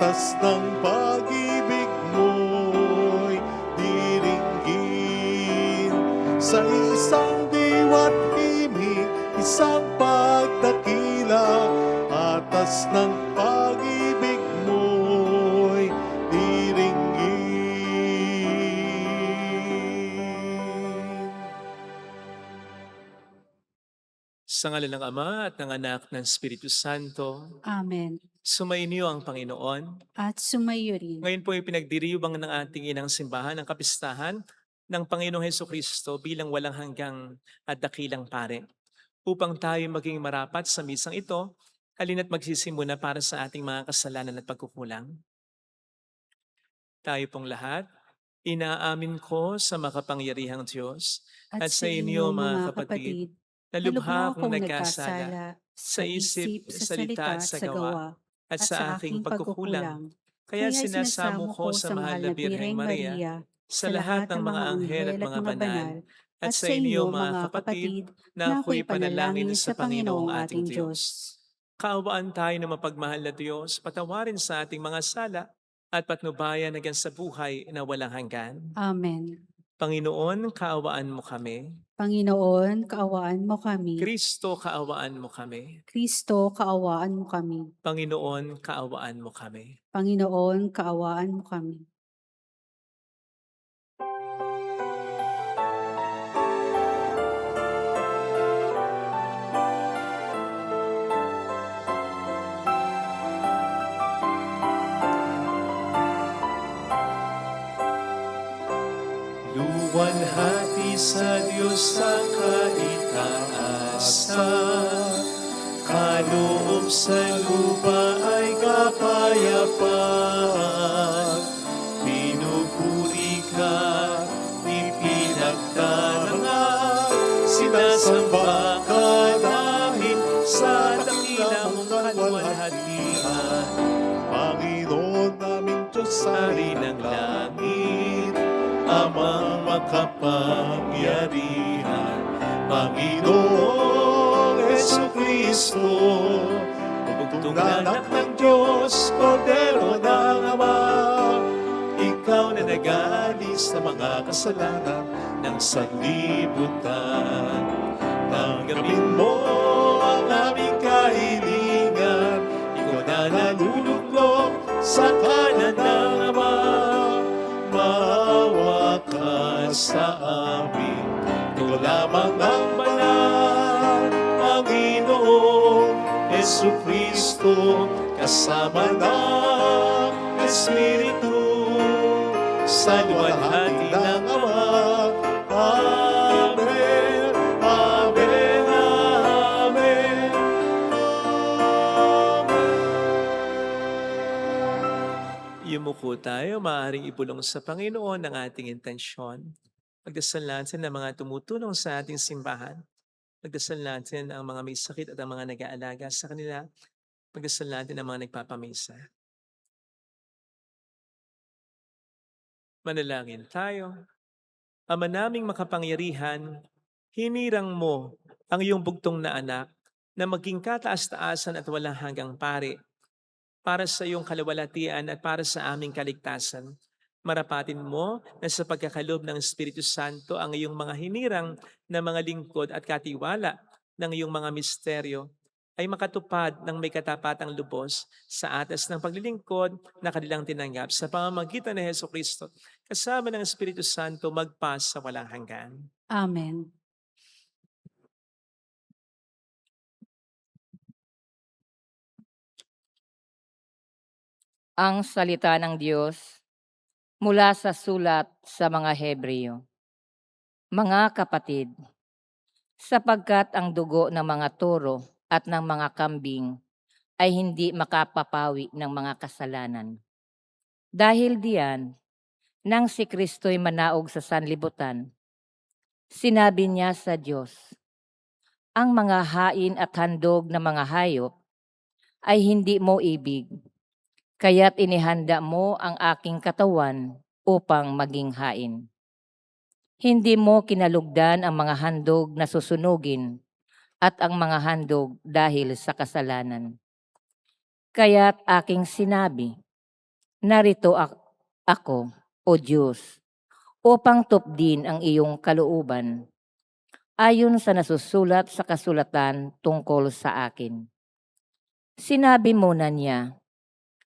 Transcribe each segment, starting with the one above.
Patas ng pag-ibig mo'y diringgin sa isang diwa't himig, isang pagdakila. Patas ng pag-ibig mo'y diringgin. Sa ngalan ng Ama at ng Anak ng Espiritu Santo, Amen. sumainyo ang Panginoon. At sumayo rin. Ngayon po ay pinagdiriwang ng ating inang simbahan ang kapistahan ng Panginoong Hesukristo bilang walang hanggang at dakilang pare. Upang tayo maging marapat sa misang ito, halina't magsisimula para sa ating mga kasalanan at pagkukulang. Tayo pong lahat, inaamin ko sa makapangyarihang Diyos at sa inyo mga kapatid, na lubha akong nagkasala sa isip, sa salita at sa gawa, at sa aking pagkukulang. Kaya sinasamo ko sa mahal na Birheng Maria, sa lahat ng mga anghel at mga banal, at sa inyo mga kapatid, na ako'y panalangin sa Panginoong ating Diyos. Kaawaan tayo ng mapagmahal na Diyos, patawarin sa ating mga sala, at patnubayan hanggang sa buhay na walang hanggan. Amen. Panginoon, kaawaan mo kami. Panginoon, kaawaan mo kami. Kristo, kaawaan mo kami. Kristo, kaawaan mo kami. Panginoon, kaawaan mo kami. Panginoon, kaawaan mo kami. Luwalhati sa Diyos sa kaitaasan, kaloob sa lupa ay kapayapaan. Pinupuri ka, ipinagtarangan, sinasamba ka dahil sa dakila mong kaluwalhatian. Panginoon namin Diyos Hari ng langit, Amang makapangyarihan, Panginoong Hesukristo, bugtong na anak ng Diyos, Kordero ng Ama. Ikaw na nag-aalis sa mga kasalanan ng sanlibutan. Tanggapin mo ang aming kahilingan, ikaw na naluluklok sa kanan ng Ama. Maawa ka sa amin, ikaw lamang ang banal, Panginoong Hesukristo, kasama ng Espiritu, sa luwalhati ng Ama. Amen, Amen, Amen, Amen. Yumuko tayo, maaaring ibulong sa Panginoon ang ating intensyon. Magdasal natin ang mga tumutulong sa ating simbahan. Magdasal natin ang mga may sakit at ang mga nag-aalaga sa kanila. Magdasal natin ang mga nagpapamisa. Manalangin tayo. Ama naming makapangyarihan, hinirang mo ang iyong bugtong na anak na maging kataas-taasan at walang hanggang pare para sa iyong kaluwalhatian at para sa aming kaligtasan. Marapatin mo na sa pagkakalob ng Espiritu Santo ang iyong mga hinirang na mga lingkod at katiwala ng iyong mga misteryo ay makatupad ng may katapatang lubos sa atas ng paglilingkod na kanilang tinanggap sa pamamagitan ni Hesukristo, kasama ng Espiritu Santo magpas sa walang hanggan. Amen. Ang salita ng Diyos mula sa sulat sa mga Hebreo. Mga kapatid, sapagkat ang dugo ng mga toro at ng mga kambing ay hindi makapapawi ng mga kasalanan. Dahil diyan, nang si Kristo'y manaog sa sanlibutan, sinabi niya sa Diyos, ang mga hain at handog ng mga hayop ay hindi mo ibig, kaya't inihanda mo ang aking katawan upang maging hain. Hindi mo kinalugdan ang mga handog na susunugin at ang mga handog dahil sa kasalanan. Kaya't aking sinabi, Narito ako, O Diyos, upang tupdin ang iyong kalooban, ayon sa nasusulat sa kasulatan tungkol sa akin. Sinabi mo na niya,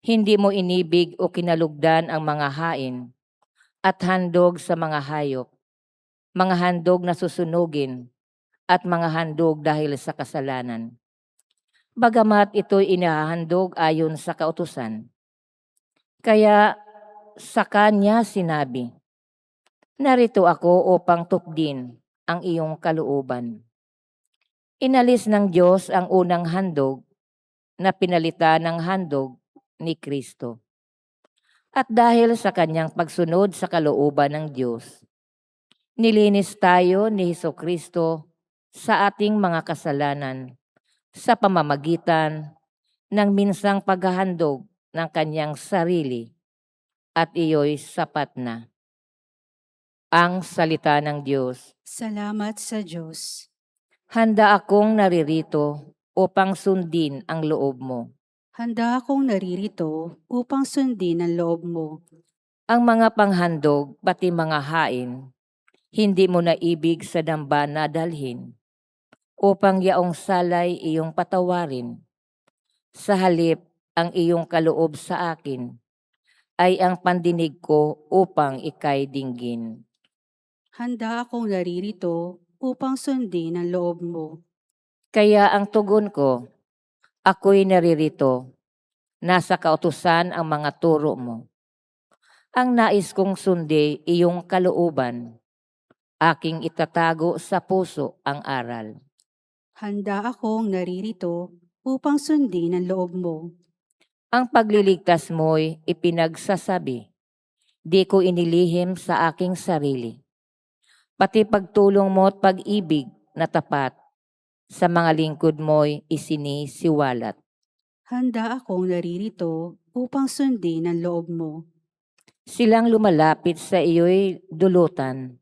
hindi mo inibig o kinalugdan ang mga hain at handog sa mga hayop, mga handog na susunugin at mga handog dahil sa kasalanan. Bagamat ito'y inahandog ayon sa kautusan. Kaya sa kanya sinabi, narito ako upang tupdin ang iyong kalooban. Inalis ng Diyos ang unang handog na pinalitan ng handog ni Kristo. At dahil sa kanyang pagsunod sa kalooban ng Diyos, nilinis tayo ni Hesukristo sa ating mga kasalanan sa pamamagitan ng minsang paghahandog ng kanyang sarili, at iyo'y sapat na. Ang salita ng Diyos. Salamat sa Diyos. Handa akong naririto upang sundin ang loob mo. Handa akong naririto upang sundin ang loob mo. Ang mga panghandog, pati mga hain, hindi mo na ibig sa damba na dalhin, upang yaong salay iyong patawarin. Sa halip, ang iyong kaloob sa akin ay ang pandinig ko upang ikay dinggin. Handa akong naririto upang sundin ang loob mo. Kaya ang tugon ko, ako'y naririto, nasa kautusan ang mga turo mo. Ang nais kong sundi iyong kalooban, aking itatago sa puso ang aral. Handa akong naririto upang sundin ang loob mo. Ang pagliligtas mo'y ipinagsasabi, di ko inilihim sa aking sarili. Pati pagtulong mo at pag-ibig na tapat, sa mga lingkod mo'y isinisiwalat. Handa akong naririto upang sundin ang loob mo. Silang lumalapit sa iyo'y dulutan,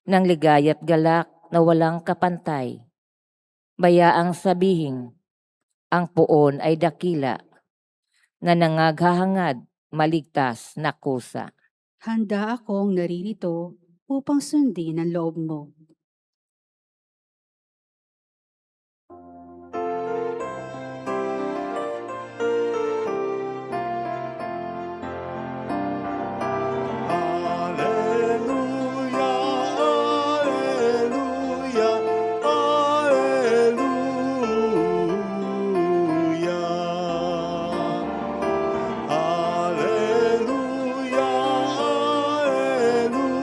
ng ligaya't galak na walang kapantay. Bayaang sabihin, ang poon ay dakila, na nangaghahangad maligtas na kusa. Handa akong naririto upang sundin ang loob mo. Alleluia, alleluia, alleluia. Alleluia, alleluia, alleluia.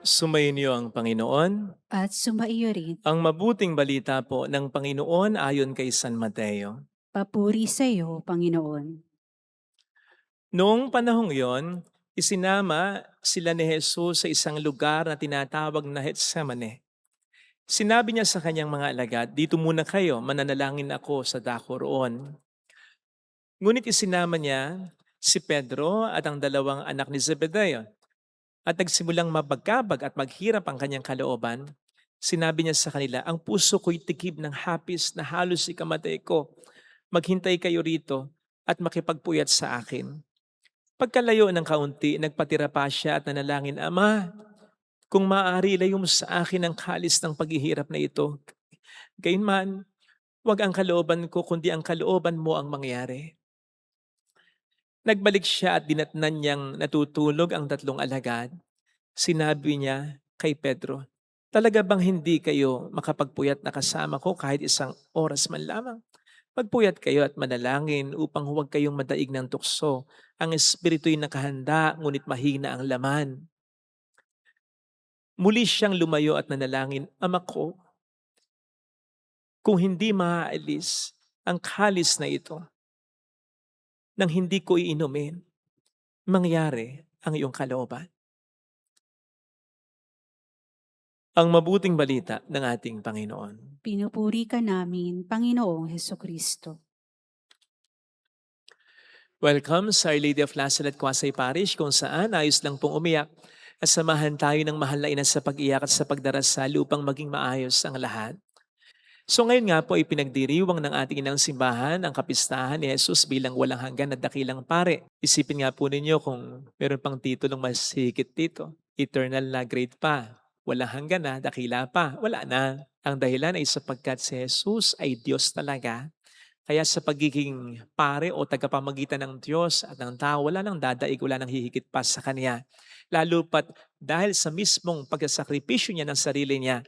Sumainyo ang Panginoon. At sumaiyo rin. Ang mabuting balita po ng Panginoon ayon kay San Mateo. Papuri sa iyo, Panginoon. Noong panahong yon, isinama sila ni Jesus sa isang lugar na tinatawag na Getsemane. Sinabi niya sa kanyang mga alagad, dito muna kayo, mananalangin ako sa dako roon. Ngunit isinama niya si Pedro at ang dalawang anak ni Zebedeo. At nagsimulang mabagkabag at maghirap ang kanyang kalooban, sinabi niya sa kanila, ang puso ko'y tikib ng hapis na halos ikamatay ko. Maghintay kayo rito at makipagpuyat sa akin. Pagkalayo ng kaunti, nagpatira pa siya at nanalangin, Ama, kung maaari, ilayo mo sa akin ang kalis ng paghihirap na ito. Gayunman, huwag ang kalooban ko, kundi ang kalooban mo ang mangyari. Nagbalik siya at dinatnan niyang natutulog ang tatlong alagad. Sinabi niya kay Pedro, talaga bang hindi kayo makapagpuyat na kasama ko kahit isang oras man lamang? Magpuyat kayo at manalangin upang huwag kayong madaig ng tukso. Ang espiritu'y nakahanda, ngunit mahina ang laman. Muli siyang lumayo at nanalangin, Ama ko, kung hindi maaalis ang kalis na ito, nang hindi ko iinumin, mangyari ang iyong kalooban. Ang mabuting balita ng ating Panginoon. Pinupuri ka namin, Panginoong Hesukristo. Welcome sa Our Lady of Lazaret Quasay Parish, kung saan ayos lang pong umiyak At samahan tayo ng mahal na ina sa pag-iyak at sa pagdarasal upang maging maayos ang lahat. So ngayon nga po ay pinagdiriwang ng ating inang simbahan ang kapistahan ni Jesus bilang walang hanggan na dakilang pare. Isipin nga po ninyo kung meron pang titulong mas higit dito. Eternal na great pa. Walang hanggan na, dakila pa. Wala na. Ang dahilan ay sapagkat si Jesus ay Diyos talaga. Kaya sa pagiging pare o tagapamagitan ng Diyos at ng tao, wala nang dadaig, wala nang hihigit pa sa Kanya. Lalo pat dahil sa mismong pagsasakripisyo niya ng sarili niya,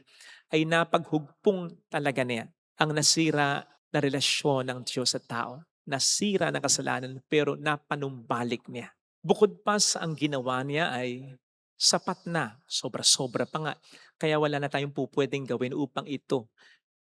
ay napaghugpong talaga niya ang nasira na relasyon ng Diyos at tao. Nasira ng kasalanan pero napanumbalik niya. Bukod pa sa ang ginawa niya ay sapat na, sobra-sobra pa nga. Kaya wala na tayong pupwedeng gawin upang ito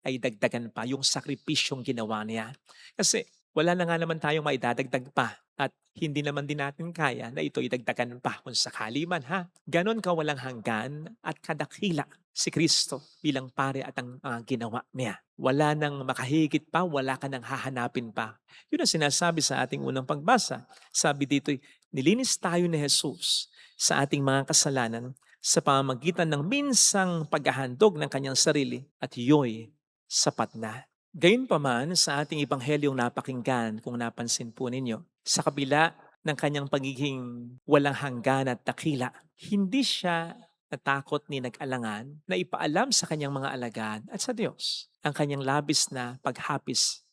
ay dagdagan pa yung sakripisyong ginawa niya. Kasi wala na nga naman tayong maidadagdag pa at hindi naman din natin kaya na ito idagdagan pa kung sakali man ha. Ganon ka walang hanggan at kadakila si Kristo bilang pare at ang mga ginawa niya. Wala nang makahigit pa, wala ka nang hahanapin pa. Yun ang sinasabi sa ating unang pagbasa. Sabi dito, nilinis tayo ni Jesus sa ating mga kasalanan sa pamamagitan ng minsang paghahandog ng kanyang sarili at iyo'y sapat na. Gayunpaman sa ating ibanghelyong napakinggan, kung napansin po ninyo, sa kabila ng kanyang pagiging walang hanggan at dakila, hindi siya natakot ni nag-alangan na ipaalam sa kanyang mga alagad at sa Diyos ang kanyang labis na paghapis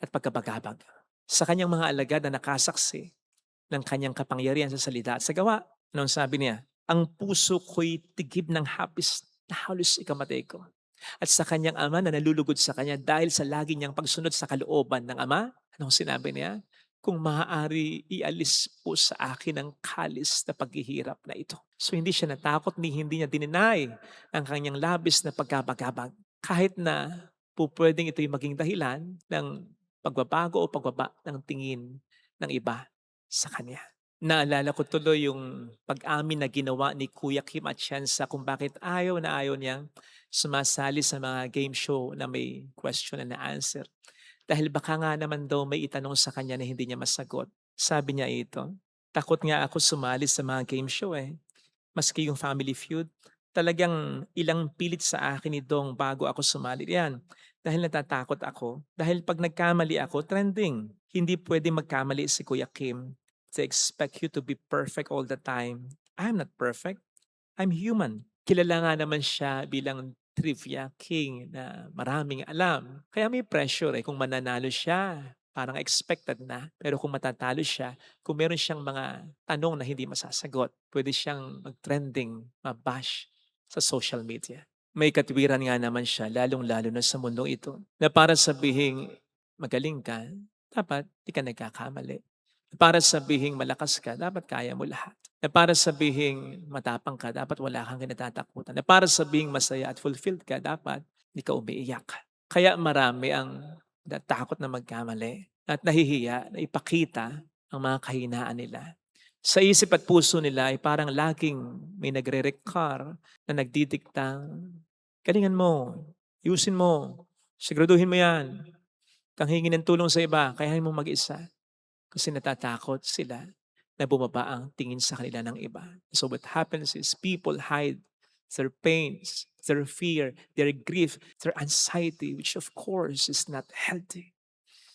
at pagkabagabag. Sa kanyang mga alagad na nakasaksi ng kanyang kapangyarihan sa salita at sa gawa, anong sabi niya? Ang puso ko'y tigib ng hapis na halos ikamatay ko. At sa kanyang ama na nalulugod sa kanya dahil sa lagi niyang pagsunod sa kalooban ng ama, anong sinabi niya? Kung maaari, ialis po sa akin ang kalis na paghihirap na ito. So hindi siya natakot ni hindi niya dininay ang kanyang labis na pagkabagabag. Kahit na po pwedeng ito'y maging dahilan ng pagbabago o pagbaba ng tingin ng iba sa kanya. Naalala ko tuloy yung pag-amin na ginawa ni Kuya Kim Atienza kung bakit ayaw na ayaw niyang sumasali sa mga game show na may question and answer. Dahil baka nga naman daw may itanong sa kanya na hindi niya masagot. Sabi niya ito, takot nga ako sumali sa mga game show eh. Maski yung Family Feud, talagang ilang pilit sa akin ni Dong bago ako sumali yan. Dahil natatakot ako. Dahil pag nagkamali ako, trending. Hindi pwede magkamali si Kuya Kim to expect you to be perfect all the time. I'm not perfect. I'm human. Kilala nga naman siya bilang trivia king na maraming alam. Kaya may pressure kung mananalo siya. Parang expected na. Pero kung matatalo siya, kung meron siyang mga tanong na hindi masasagot, pwede siyang mag-trending, mabash sa social media. May katwiran nga naman siya, lalong-lalo na sa mundong ito, na para sabihing magaling ka, dapat di ka nagkakamali. Para sabihing malakas ka, dapat kaya mo lahat. Na para sabihing matapang ka, dapat wala kang kinatatakutan. Na para sabihing masaya at fulfilled ka, dapat hindi ka umiiyak. Kaya marami ang takot na magkamali at nahihiya na ipakita ang mga kahinaan nila. Sa isip at puso nila ay parang laging may nagre-recar na nagdidiktang, galingan mo, ayusin mo, siguraduhin mo yan, kang hingin ng tulong sa iba, kayahin mo mag-isa. Kasi natatakot sila na bumaba ang tingin sa kanila ng iba. So what happens is people hide their pains, their fear, their grief, their anxiety, which of course is not healthy.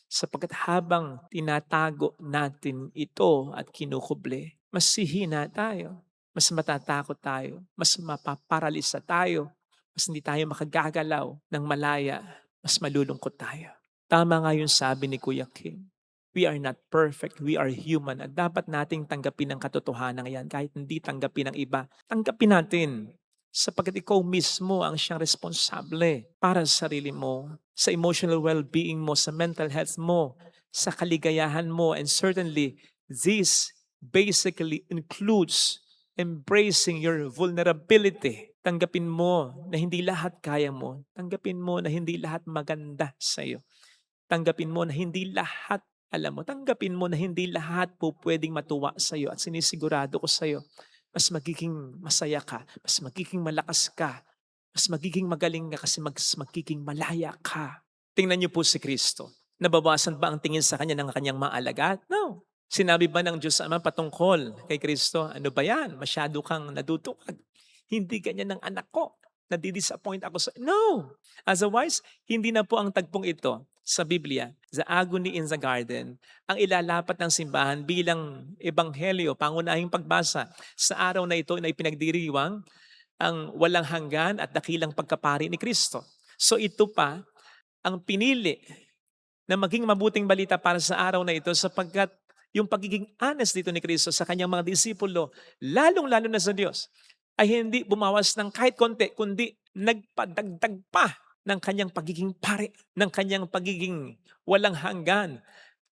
Sapagkat habang tinatago natin ito at kinukuble, mas hihina tayo, mas matatakot tayo, mas mapaparalisa tayo, mas hindi tayo makagagalaw ng malaya, mas malulungkot tayo. Tama nga yung sabi ni Kuya Kim. We are not perfect, we are human. At dapat nating tanggapin ang katotohanan yan kahit hindi tanggapin ng iba. Tanggapin natin sapagkat ikaw mismo ang siyang responsable para sa sarili mo, sa emotional well-being mo, sa mental health mo, sa kaligayahan mo. And certainly, this basically includes embracing your vulnerability. Tanggapin mo na hindi lahat kaya mo. Tanggapin mo na hindi lahat maganda sa iyo. Tanggapin mo na hindi lahat alam mo, tanggapin mo na hindi lahat po pwedeng matuwa sa iyo at sinisigurado ko sa iyo, mas magiging masaya ka, mas magiging malakas ka, mas magiging magaling ka kasi mas magiging malaya ka. Tingnan niyo po si Kristo. Nababasan ba ang tingin sa kanya ng kanyang mga alagad? No. Sinabi ba ng Diyos Ama patungkol kay Kristo, ano ba yan? Masyado kang nadudukag. Hindi ganyan ng anak ko. Nadi-disappoint ako sa... No! Otherwise, hindi na po ang tagpong ito sa Biblia, the agony in the garden, ang ilalapat ng simbahan bilang ebanghelyo, pangunahing pagbasa sa araw na ito na ipinagdiriwang ang walang hanggan at dakilang pagkapari ni Kristo. So ito pa ang pinili na maging mabuting balita para sa araw na ito sapagkat yung pagiging honest dito ni Kristo sa kanyang mga disipulo, lalong-lalo na sa Diyos, ay hindi bumawas ng kahit konti, kundi nagpadagdag pa ng kanyang pagiging pare, ng kanyang pagiging walang hanggan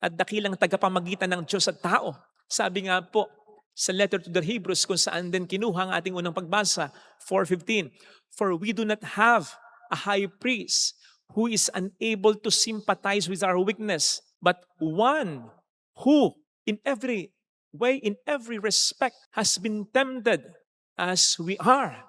at dakilang tagapamagitan ng Diyos at tao. Sabi nga po sa letter to the Hebrews kung saan din kinuha ang ating unang pagbasa, 4:15, "For we do not have a high priest who is unable to sympathize with our weakness, but one who in every way, in every respect, has been tempted as we are,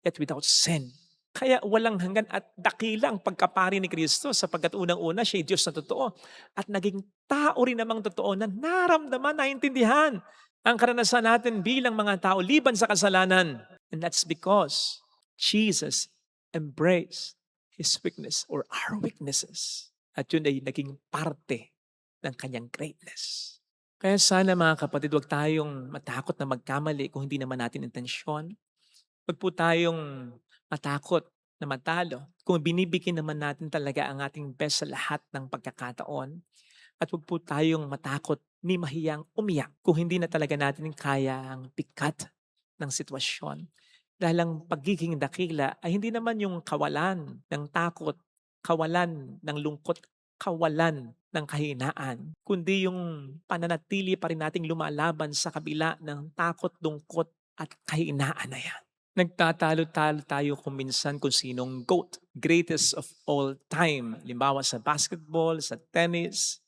yet without sin." Kaya walang hanggan at dakilang pagkapari ni Kristo sapagkat unang-una siya ay Diyos na totoo at naging tao rin namang totoo na naramdaman, naintindihan ang karanasan natin bilang mga tao liban sa kasalanan. And that's because Jesus embraced His weakness or our weaknesses. At yun ay naging parte ng kanyang greatness. Kaya sana mga kapatid, huwag tayong matakot na magkamali kung hindi naman natin intensyon. Huwag po tayong matakot na matalo kung binibigyan naman natin talaga ang ating best sa lahat ng pagkakataon. At huwag po tayong matakot ni mahiyang umiyak kung hindi na talaga natin kaya ang bigat ng sitwasyon. Dahil ang pagiging dakila ay hindi naman yung kawalan ng takot, kawalan ng lungkot, kawalan ng kahinaan, kundi yung pananatili pa rin nating lumalaban sa kabila ng takot, lungkot at kahinaan na yan. Nagtatalo-talo tayo kung minsan kung sinong GOAT, greatest of all time. Halimbawa sa basketball, sa tennis,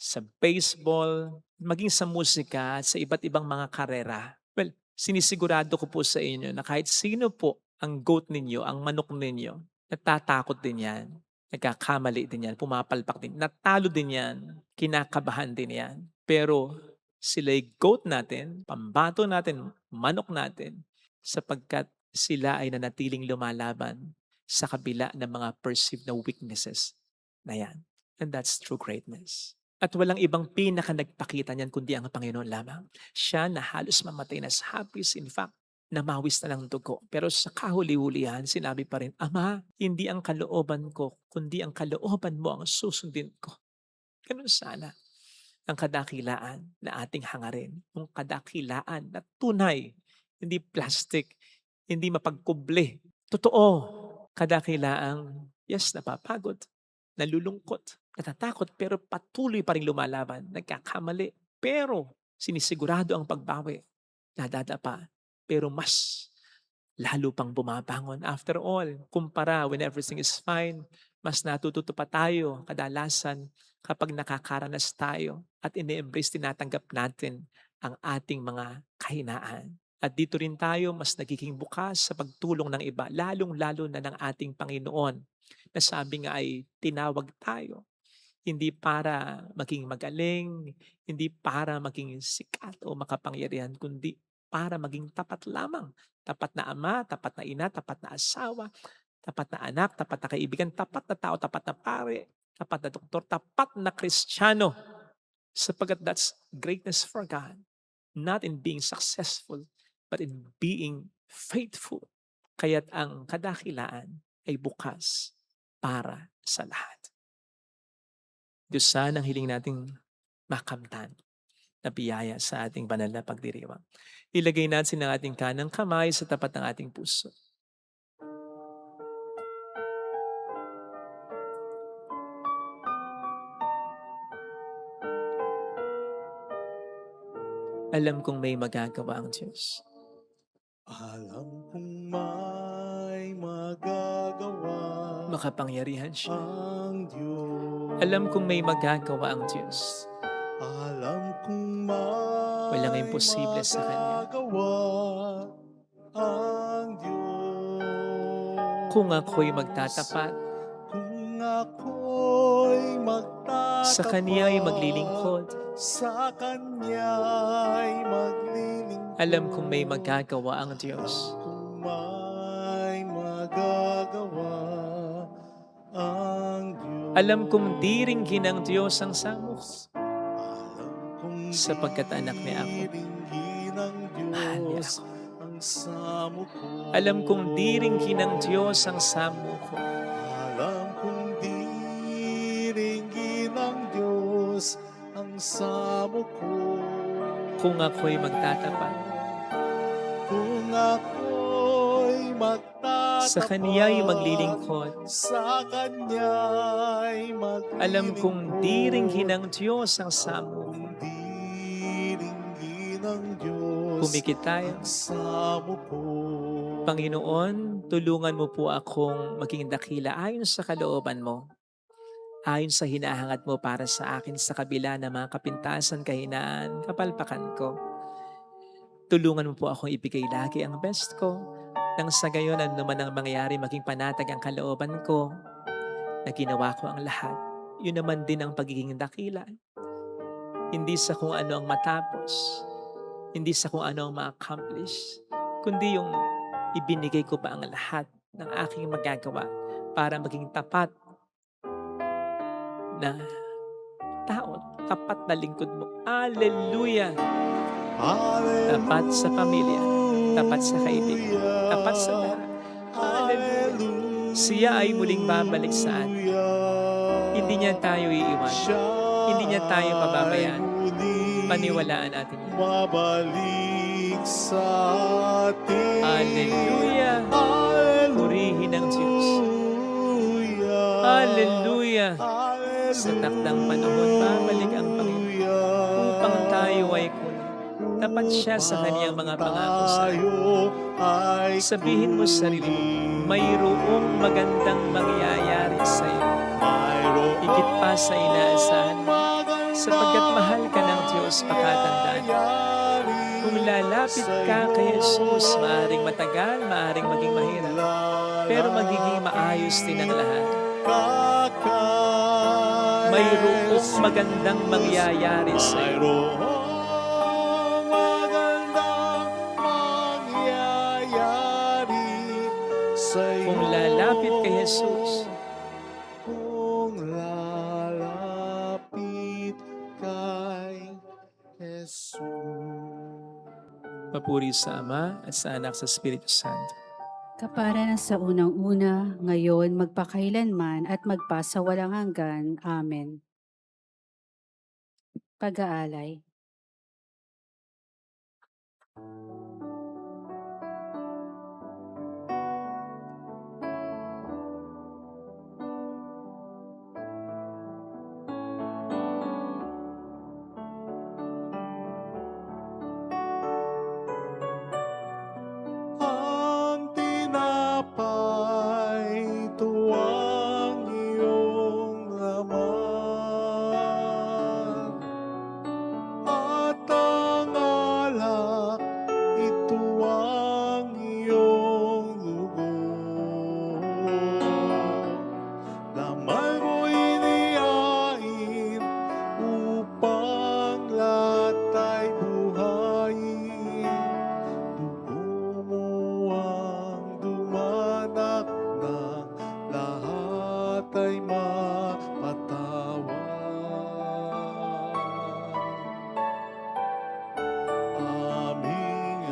sa baseball, maging sa musika at sa iba't ibang mga karera. Well, sinisigurado ko po sa inyo na kahit sino po ang GOAT ninyo, ang manok ninyo, natatakot din yan, nagkakamali din yan, pumapalpak din, natalo din yan, kinakabahan din yan. Pero sila'y GOAT natin, pambato natin, manok natin, sapagkat sila ay nanatiling lumalaban sa kabila ng mga perceived na weaknesses na yan. And that's true greatness. At walang ibang pinaka nagpakita niyan kundi ang Panginoon lamang. Siya na halos mamatay na sa hapis, in fact, namawis na ng dugo. Pero sa kahuli-hulihan, sinabi pa rin, Ama, hindi ang kalooban ko, kundi ang kalooban mo ang susundin ko. Ganun sana ang kadakilaan na ating hangarin. Yung kadakilaan na tunay, hindi plastic, hindi mapagkuble. Totoo, kadakilaang, yes, napapagod, nalulungkot, natatakot, pero patuloy pa rin lumalaban, nagkakamali, pero sinisigurado ang pagbawi, nadadapa, pero mas lalo pang bumabangon. After all, kumpara when everything is fine, mas natututo pa tayo kadalasan kapag nakakaranas tayo at ini-embrace, tinatanggap natin ang ating mga kahinaan. At dito rin tayo mas nagiging bukas sa pagtulong ng iba, lalong-lalo na ng ating Panginoon na sabi nga ay tinawag tayo. Hindi para maging magaling, hindi para maging sikat o makapangyarihan, kundi para maging tapat lamang. Tapat na ama, tapat na ina, tapat na asawa, tapat na anak, tapat na kaibigan, tapat na tao, tapat na pare, tapat na doktor, tapat na Kristiyano. Sapagkat that's greatness for God. Not in being successful, but in being faithful. Kaya't ang kadakilaan ay bukas para sa lahat. Diyos sana ang hiling nating makamtan na biyaya sa ating banal na pagdiriwang. Ilagay natin ang ating kanang kamay sa tapat ng ating puso. Alam kong may magagawa ang Diyos. Alam kong may magagawa Makapangyarihan siya. ang Diyos. Alam kong may magagawa ang Diyos. Alam kong may Walang imposible sa Kanya. magagawa ang Diyos. Kung ako'y magtatapat, Kung ako'y magtatapat Sa Kaniya'y maglilingkod. Sa Kanya'y maglilingkod. Alam kong may magagawa ang Diyos. Kung may magagawa ang Diyos. Alam kong diringgin ng Diyos ang samok, Alam kong sapagkat anak niya ako. diringgin ng Mahal niya Diyos ang samok ko. Alam kong diringgin ng Diyos ang samok ko. Alam kong diringgin ng Diyos ang samok ko. Kung ako'y magtatapat, Kung ako'y magtatapat sa Kaniya'y maglilingkod. sa Kanya'y maglilingkod. Alam kong diringgin ng Diyos ang samok ko. Diringgin ng Diyos Pumikit tayo. ang samok ko. Panginoon, tulungan mo po akong maging dakila ayon sa kalooban mo. Ayon sa hinahangat mo para sa akin sa kabila ng mga kapintasan, kahinaan, kapalpakan ko. Tulungan mo po akong ibigay lagi ang best ko, nang sa gayon ano naman ang mangyayari maging panatag ang kalooban ko, na ginawa ko ang lahat. Yun naman din ang pagiging dakila. Hindi sa kung ano ang matapos, hindi sa kung ano ang ma-accomplish, kundi yung ibinigay ko pa ang lahat ng aking magagawa para maging tapat na tao, tapat na lingkod mo. Hallelujah! Tapat sa pamilya, tapat sa kaibigan, tapat sa lahat. Hallelujah! Siya ay muling babalik sa atin. Hindi niya tayo iiwan. Hindi niya tayo pababayaan. Paniwalaan natin yan. Mabalik sa atin. Hallelujah! Purihin ang Diyos. Hallelujah! Sa takdang panahon, babalik ang Panginoon upang tayo ay kunin. Tapat siya sa kaniyang mga pangako sa atin. Sabihin mo sa sarili mo, mayroong magandang mangyayari sa iyo. Higit pa sa inaasahan mo, sapagkat mahal ka ng Diyos, pakatandaan. Kung lalapit ka kay Jesus, maaaring matagal, maaaring maging mahirap, pero magiging maayos din ang lahat. Mayroong magandang mangyayari sa iyo. Mayroong magandang mangyayari sa iyo. Kung lalapit kay Jesus, Kung lalapit kay Jesus. papuri sa Ama at sa Anak sa Espiritu Santo. Kapara na sa unang-una, ngayon, magpakailanman at magpasawalang hanggan. Amen. Pag-aalay. Ang tinapay, tuwang iyong laman. At ang alak, ito ang iyong lugod. Laman mo inihain upang lahat ay buhayin. Dugo mo ang dumanak ng lahat ay mapatawad. Aming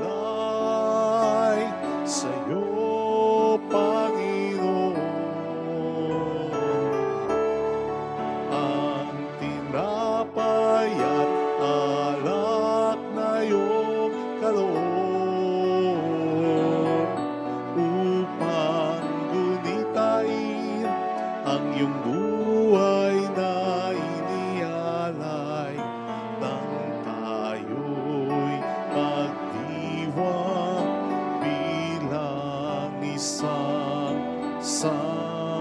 alay sa'yo, Panginoon. Ang tinapay at alak na iyong kaloob upang gunitain ang iyong buhay na inialay nang tayo'y magdiwang bilang isang sambayanan.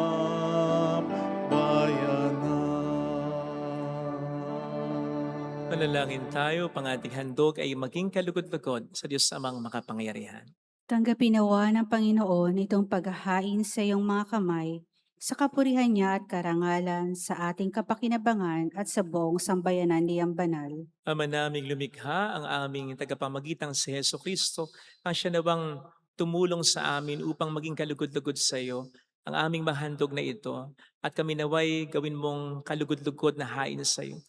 Manalangin tayo, pang ating handog ay maging kalugod-lugod sa Diyos Amang makapangyarihan. Tanggapin nawa ng Panginoon itong paghahain sa iyong mga kamay sa kapurihan niya at karangalan, sa ating kapakinabangan at sa buong sambayanan niyang banal. Ama naming lumikha, ang aming tagapamagitan si Heso Kristo, ang siya nawang tumulong sa amin upang maging kalugod-lugod sa iyo ang aming mahandog na ito at kami naway gawin mong kalugod-lugod na hain sa iyo.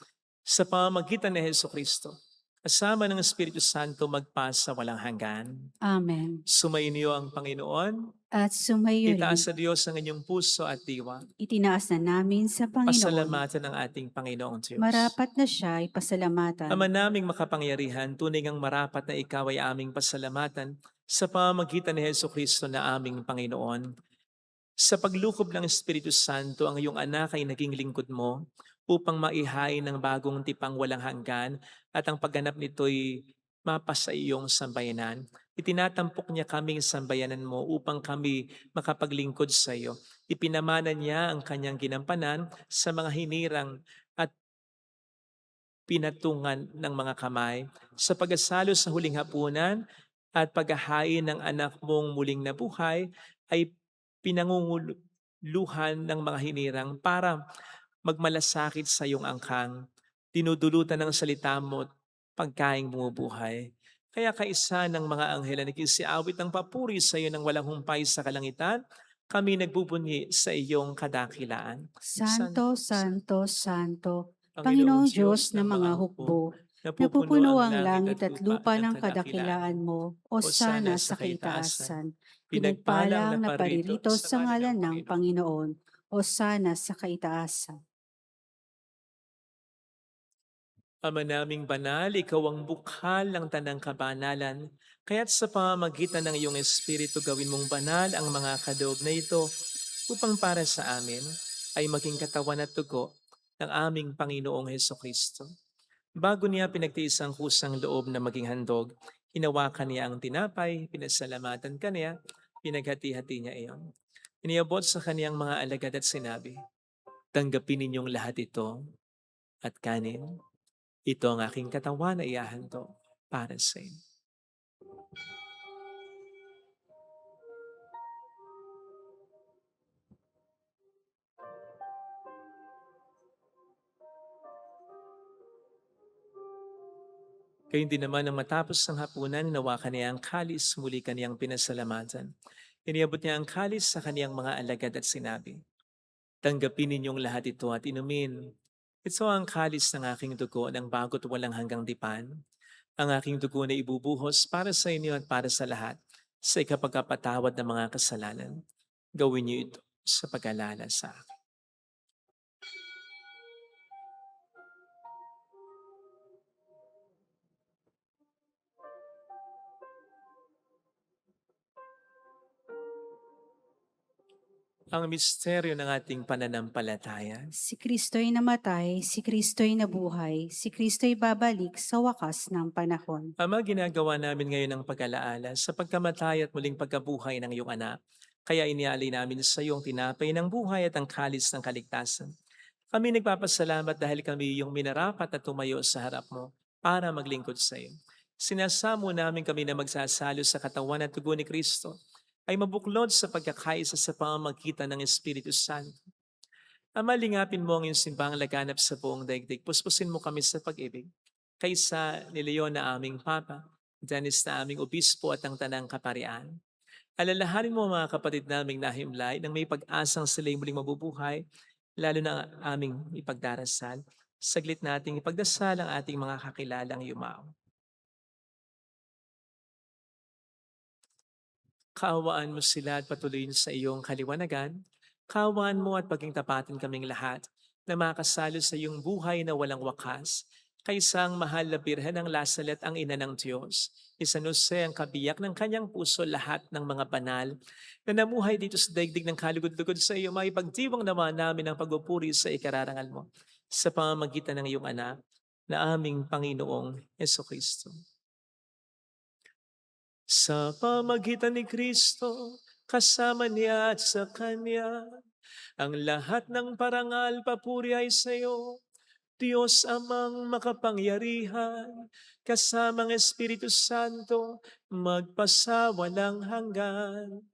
Sa pamamagitan ni Heso Kristo, kasama ng Espiritu Santo magpasa walang hanggan. Amen. Sumainyo ang Panginoon, At sumayo itaas rin, sa Diyos ang inyong puso at diwa. itinaas na namin sa Panginoon. Pasalamatan ng ating Panginoong Diyos. Marapat na siya ay pasalamatan. Ama naming makapangyarihan, tunay ngang marapat na ikaw ay aming pasalamatan sa pamamagitan ni Heso Kristo na aming Panginoon. Sa paglukob ng Espiritu Santo, ang iyong anak ay naging lingkod mo upang maihain ng bagong tipang walang hanggan at ang pagganap nito'y mapasa iyong sambayanan. Itinatampok niya kaming sambayanan mo upang kami makapaglingkod sa iyo. Ipinamana niya ang kanyang ginampanan sa mga hinirang at pinatungan ng mga kamay sa pagkasalo sa huling hapunan at paghahain ng anak mong muling nabuhay ay pinangunguluhan ng mga hinirang para magmalasakit sa iyong angkang. Dinudulutan ng salita mo at pagkaing bumubuhay. Kaya kaisa ng mga anghel na nagkisiawit ng papuri sa iyo ng walang humpay sa kalangitan, kami nagbubunyi sa iyong kadakilaan. Santo, Santo, Santo, Panginoong Diyos ng mga hukbo, napupuno ang langit at lupa ng kadakilaan mo, o sana sa kaitaasan. Pinagpala ang naparirito sa ngalan ng Panginoon, o sana sa kaitaasan. Ama naming banal, ikaw ang bukhal ng tanang kabanalan, kaya't sa pamamagitan ng iyong Espiritu gawin mong banal ang mga kaloob na ito upang para sa amin ay maging katawan at dugo ng aming Panginoong Heso Kristo. Bago niya pinagtiis ang kusang loob na maging handog, hinawakan niya ang tinapay, pinasalamatan kaniya, pinaghati-hati niya iyon. Iniabot sa kaniyang mga alagad at sinabi, "Tanggapin ninyong lahat ito at kanin. Ito ang aking katawan na ihahandog para sa inyo." Gayun din naman nang matapos ang hapunan, hinawakan niya ang kalis, muli kaniyang pinasalamatan. Iniabot niya ang kalis sa kaniyang mga alagad at sinabi, "Tanggapin ninyong lahat ito at inumin. Ito ang kalis ng aking dugo ng bago't walang hanggang dipan. Ang aking dugo na ibubuhos para sa inyo at para sa lahat sa ikapagkapatawad ng mga kasalanan. Gawin niyo ito sa pag-alala sa akin." Ang misteryo ng ating pananampalataya. Si Kristo'y namatay, si Kristo'y nabuhay, si Kristo'y babalik sa wakas ng panahon. Ama, ginagawa namin ngayon ang pag-alaala sa pagkamatay at muling pagkabuhay ng iyong anak. Kaya inialay namin sa iyong tinapay ng buhay at ang kalis ng kaligtasan. Kami nagpapasalamat dahil kami iyong minarapat na tumayo sa harap mo para maglingkod sa iyo. Sinasamo namin kami na magsasalo sa katawan at tugo ni Kristo ay mabuklod sa pagkakaisa sa pamamagitan ng Espiritu Santo. Ama, lingapin mo ang iyong simbang laganap sa buong daigdig. Puspusin mo kami sa pag-ibig. Kaysa ni Leon na aming Papa, Dennis na aming Obispo at ang Tanang Kaparian. Alalahanin mo ang mga kapatid naming nahimlay nang may pag-asang sila'y muling mabubuhay, lalo na ang aming ipagdarasal. Saglit nating ipagdasal ang ating mga kakilalang yumao. Kaawaan mo sila at patuloyin sa iyong kaliwanagan. Kaawaan mo at paging tapatin kaming lahat na makasalo sa iyong buhay na walang wakas. Kaysa ang mahal na birhen ng Lasalet ang ina ng Diyos. Isanuse ang kabiyak ng kanyang puso lahat ng mga banal na namuhay dito sa daigdig ng kalugod-lugod sa iyo. Maipagdiwang naman namin ang pagpupuri sa ikararangal mo sa pamamagitan ng iyong anak na aming Panginoong Jesucristo. Sa pamagitan ni Kristo, kasama niya at sa Kanya, ang lahat ng parangal papuri ay sa iyo, Diyos amang makapangyarihan, kasamang Espiritu Santo, magpasawalang hanggan.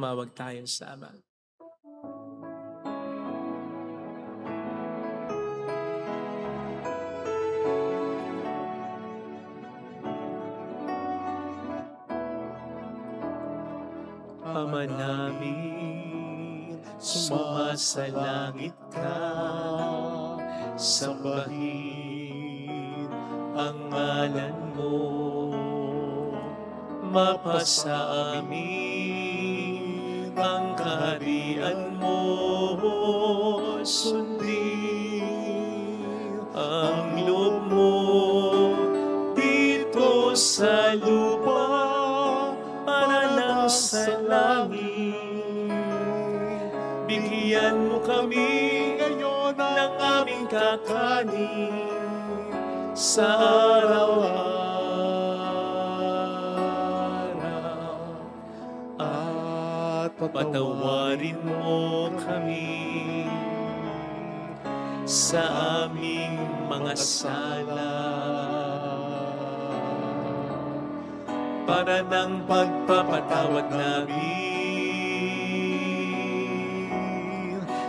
tumawag tayo sa Ama. Ama namin, sumasalangit ka, sambahin ang ngalan mo, mapasa amin ang kaharian mo, sundin ang loob mo dito sa lupa para lang sa langit. Bigyan mo kami ngayon ng aming kakanin sa araw-araw. At patawarin mo kami sa aming mga sala, para ng pagpapatawad namin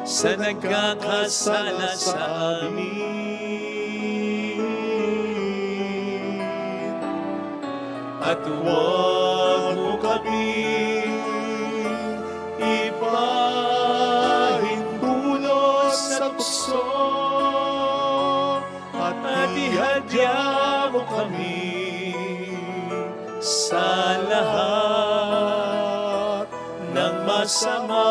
sa nagkakasala sa amin. At huwag mo kami ipahintulot sa tukso, at ihadya mo kami sa lahat ng masama.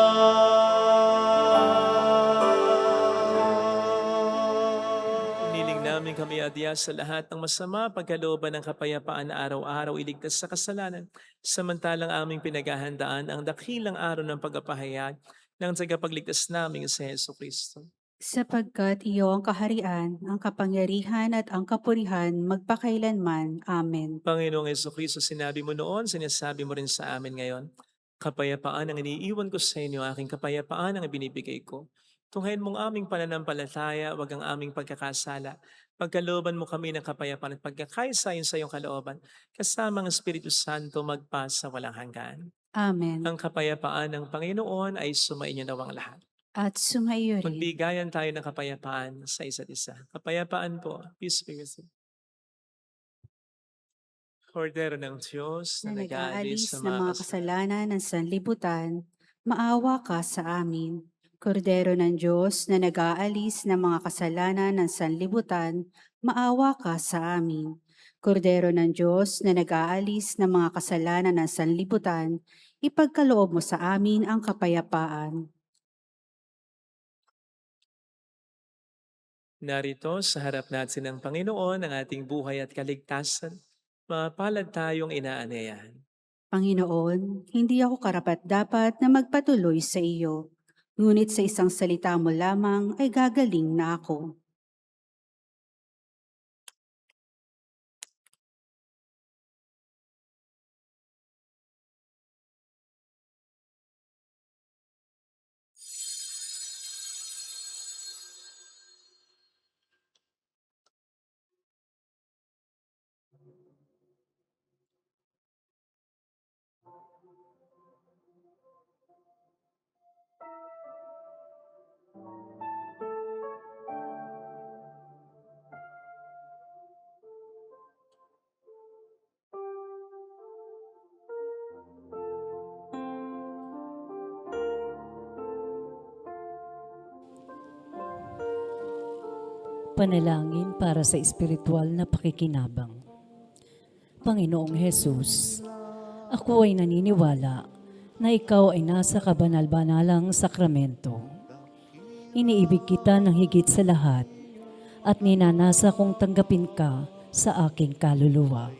Iniling namin kami adya sa lahat ng masama, pagkalooban ng kapayapaan na araw-araw iligtas sa kasalanan, samantalang aming pinaghahandaan ang dakilang araw ng pagpapahayag ng tagapagligtas naming si Jesucristo. Sapagkat iyo ang kaharian, ang kapangyarihan at ang kapurihan magpakailanman. Amen. Panginoong Jesucristo, sinabi mo noon, sinasabi mo rin sa amin ngayon, kapayapaan ang iniiwan ko sa inyo, aking kapayapaan ang ibinibigay ko. Tunghayin mong aming pananampalataya, wag ang aming pagkakasala. Pagkalooban mo kami ng kapayapaan at pagkakaisayon sa iyong kalooban, kasama ang Espiritu Santo magpasa walang hanggan. Amen. Ang kapayapaan ng Panginoon ay sumainyo nawang lahat. At sumaiyo rin. Magbigayan tayo ng kapayapaan sa isa't isa. Kapayapaan po. Peace be with you. Kordero ng Diyos Na na nag-aalis nag-aalis ng mga kasalanan ng sanlibutan, maawa ka sa amin. Kordero ng Diyos na nag-aalis ng mga kasalanan ng sanlibutan, maawa ka sa amin. Kordero ng Diyos na nag-aalis ng mga kasalanan ng sanlibutan, ipagkaloob mo sa amin ang kapayapaan. Narito sa harap natin ng Panginoon ang ating buhay at kaligtasan. Mapalad tayong inaanayahan. Panginoon, hindi ako karapat-dapat na magpatuloy sa iyo, ngunit sa isang salita mo lamang ay gagaling na ako. Panalangin para sa espiritual na pakikinabang. Panginoong Hesus, ako ay naniniwala na ikaw ay nasa kabanal-banalang sakramento. Iniibig kita ng higit sa lahat at ninanasa kong tanggapin ka sa aking kaluluwa.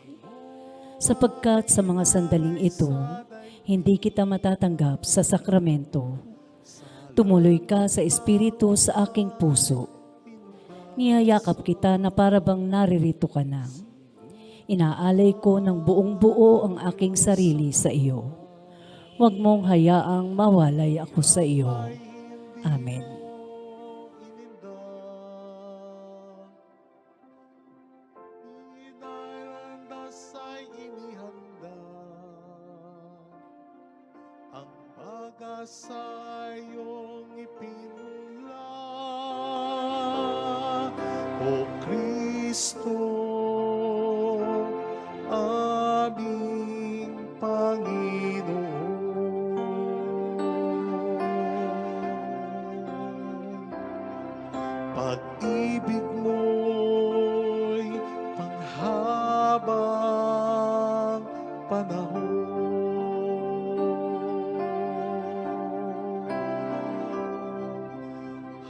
Sapagkat sa mga sandaling ito, hindi kita matatanggap sa sakramento. Tumuloy ka sa espiritu sa aking puso. Niyayakap kita na para bang naririto ka na. Inaalay ko ng buong buo ang aking sarili sa iyo. Huwag mong hayaang mawalay ako sa iyo. Amen. Ang sa iyong ipinula, O Kristo, aming Panginoon. Pag-ibig mo'y panghabang panahon.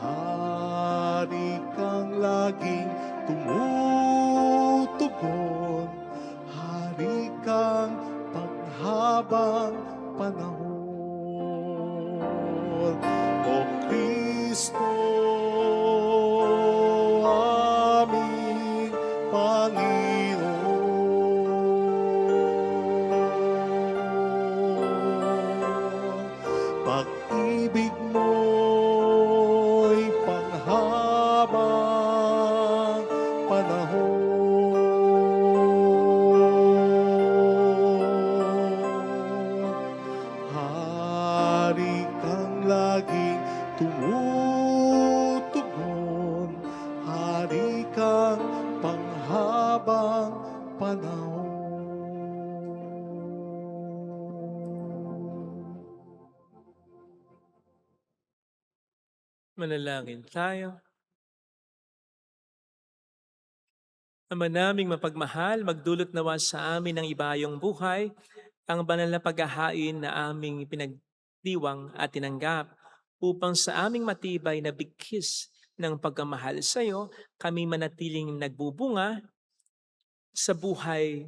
Hari kang laging tumutugon, hari kang panghabang panahon. O Kristo, aming Panginoon. Pag-ibig mo'y panghabang panahon. Hari kang laging tumutugon, hari kang panghabang panahon. Manalangin tayo. Ama naming mapagmahal, magdulot nawa sa amin ng ibayong buhay, ang banal na paghahain na aming pinagdiwang at tinanggap, upang sa aming matibay na bigkis ng pagmamahal sa iyo, kami manatiling nagbubunga sa buhay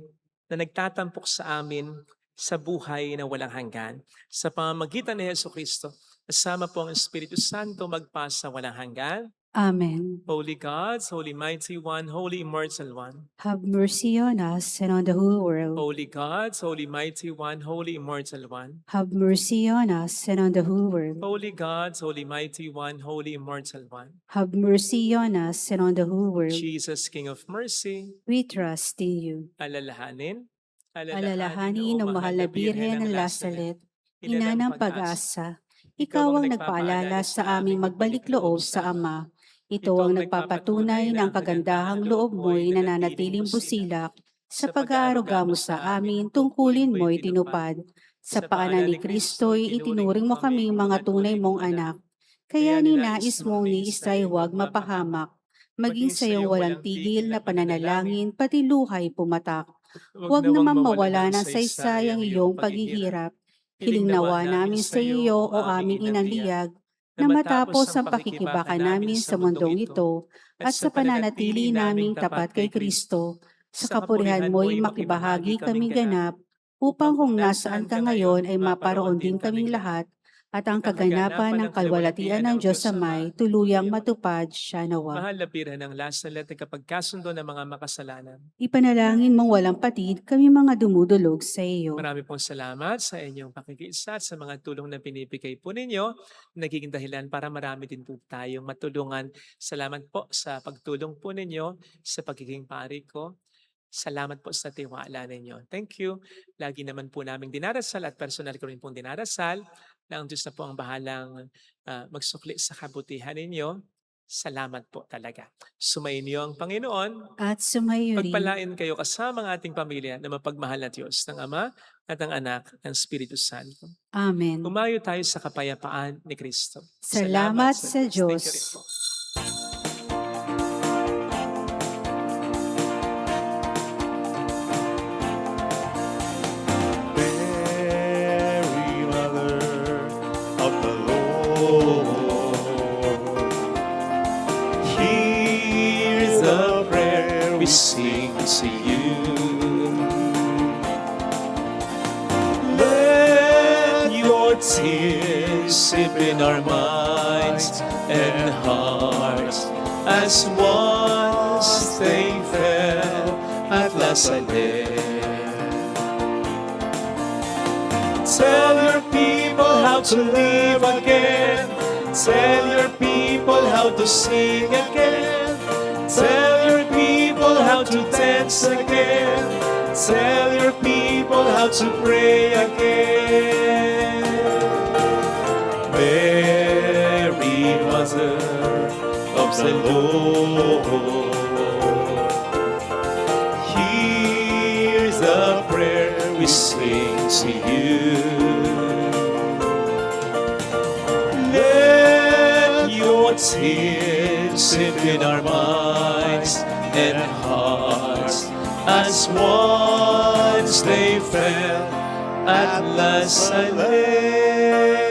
na nagtatampok sa amin, sa buhay na walang hanggan. Sa pamamagitan ni Jesucristo, kasama po ang Espiritu Santo magpasa walang hanggan. Amen. Holy God, Holy Mighty One, Holy Immortal One. Have mercy on us and on the whole world. Holy God, Holy Mighty One, Holy Immortal One. Have mercy on us and on the whole world. Holy God, Holy Mighty One, Holy Immortal One. Have mercy on us and on the whole world. Jesus, King of Mercy, We trust in you. alalahanin Alalahanin ng mahal na Birhen ng Lazaret, ina ng pag-asa. Ikaw ang nagpaalala sa aming magbalik loob sa Ama. Ito ang nagpapatunay ng kagandahang loob mo'y nananatiling busilak. Sa pag-aaruga mo sa amin, tungkulin mo'y tinupad. Sa paanan ni Kristo'y itinuring mo kami mga tunay mong anak. Kaya ninais mong ni Israel huwag mapahamak. Maging sa iyong walang tigil na pananalangin, pati luhay pumatak. Huwag namang mawala ng saysay ang iyong paghihirap. Hiling nawa namin sa iyo o aming inaliyag, na matapos ang pakikibaka namin sa mundong ito at sa pananatili naming tapat kay Kristo, sa kapurihan mo'y makibahagi kami ganap, upang kung nasaan ka ngayon ay maparoon din kaming lahat, at ang kaganapan ng kalwalatian ng Diyos Amay tuluyang matupad siya nawa. Mahal na Birhen ng Lazaret, kapag kasundo ng mga makasalanan. Ipanalangin mong walang patid kami mga dumudulog sa iyo. Marami pong salamat sa inyong pakikiisa at sa mga tulong na pinipigay po ninyo. Nagiging dahilan para marami din po tayong matulungan. Salamat po sa pagtulong po ninyo sa pagiging pari ko. Salamat po sa tiwala ninyo. Thank you. Lagi naman po naming dinarasal at personal ko rin pong dinarasal na ang Diyos na po ang bahalang magsukli sa kabutihan ninyo. Salamat po talaga. Sumainyo ang Panginoon. At sumayo rin. Pagpalain kayo kasama ang ating pamilya na mapagmahal na Diyos ng Ama at ng Anak ng Espiritu Santo. Amen. Umayo tayo sa kapayapaan ni Kristo. Salamat sa Thank Diyos. you rin po. Mary, Mother of the Lord, Hear the prayer we sing to you. Let your tears sip in our minds and hearts as once they fell at Lazaret. Tell your people how to live again. Tell your people how to sing again. Tell your people how to dance again. Tell your people how to pray again. the Lord. Hear the prayer we sing to you. Let your tears in our minds and hearts, as once they fell at last silent.